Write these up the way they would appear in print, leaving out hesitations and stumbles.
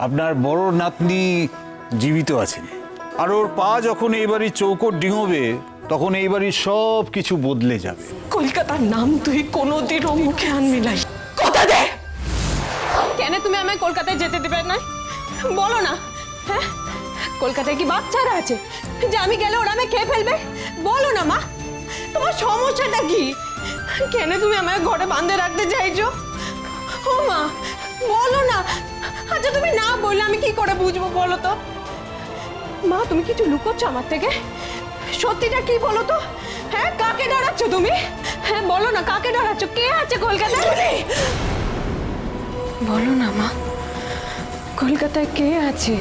আপনার বড় নাতনি জীবিত আছেন, আর ওর পা যখন এই বাড়ির চৌকট ডিঙোবে তখন এই বাড়ির সব কিছু বদলে যাবে। কলকাতার নাম তুই কোনোদিনও মুখে আনবি নাই, কথা দে। কেন তুমি আমায় কলকাতায় যেতে দেবে না? বলো না। হ্যাঁ, কলকাতায় কি বাচ্চারা আছে যে আমি গেলে ওরা আমায় খেয়ে ফেলবে? বলো না মা, তোমার সমস্যাটা কি? কেন তুমি আমায় ঘরে বাঁধে রাখতে চাইছো? ও মা, বলো না। আচ্ছা তুমি না বললে আমি কি করে বুঝবো বলো তো? মা, তুমি কিছু লুকোচ্ছ আমার থেকে? সত্যিটা কি বলো তো? হ্যাঁ, কাকে ডরাচ্ছ তুমি? হ্যাঁ বলো না, কাকে ডরাচ্ছ? কে আছে কলকাতায়? বলো না মা, কলকাতায় কে আছে?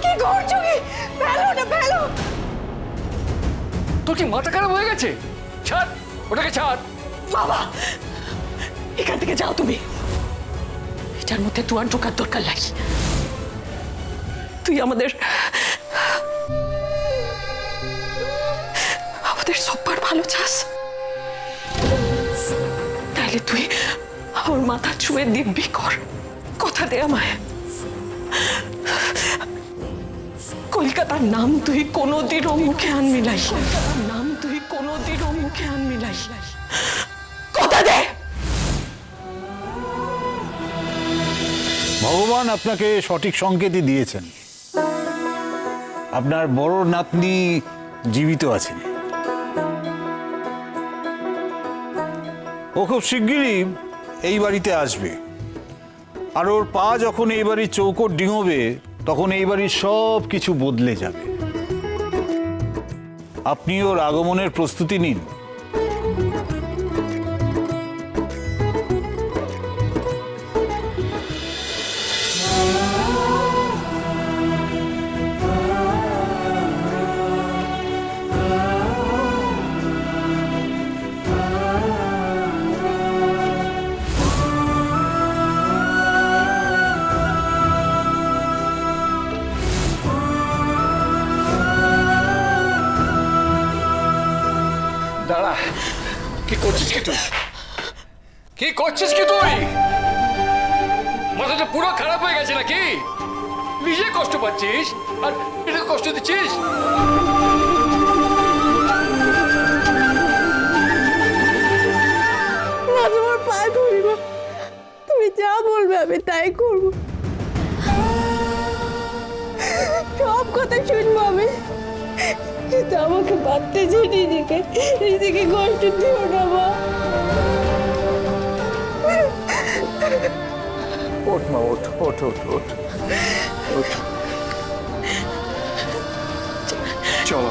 কি করছো কি? ফেলো না, ফেলো। তোর কি মাথা খারাপ হয়ে গেছে? ছাড় ওটাকে, ছাড়। বাবা, এখান থেকে যাও তুমি। এটার মধ্যে তোমার ঢোকার দরকার নাই। তুই আমাদের সবার ভালো চাস, তাহলে তুই আমার মাথা ছুঁয়ে দিব্যি কর। কথা দে আমায়। কলকাতার নাম তুই কোনোদিনও মুখে আনবি নাই। কলকাতার নাম তুই কোনোদিনও মুখে আনবি নাই। কথা দে। ভগবান আপনাকে সঠিক সংকেতই দিয়েছেন। আপনার বড় নাতনি জীবিত আছেন। ও খুব শিগগিরই এই বাড়িতে আসবে, আর ওর পা যখন এই বাড়ির চৌকট ডিঙোবে তখন এই বাড়ির সব কিছু বদলে যাবে। আপনি ওর আগমনের প্রস্তুতি নিন। দাঁড়া, কি করছিস কি তুই? কি করছিস কি তুই? মাথাটা পুরো খারাপ হয়ে গেছে নাকি? নিজে কষ্ট পাচ্ছিস আর এটা কষ্ট দিচ্ছিস? মা, তোমার পায়ে ধরি মা, তুমি যা বলবে আমি তাই করবো। সব কথা শুনবো আমি, কিন্তু আমাকে বাঁধতে চাই নিজেকে। নিজেকে কষ্ট দিও না মা। ওঠ মা, ওঠ ওঠ ওঠ ওঠ ওঠ। চলো।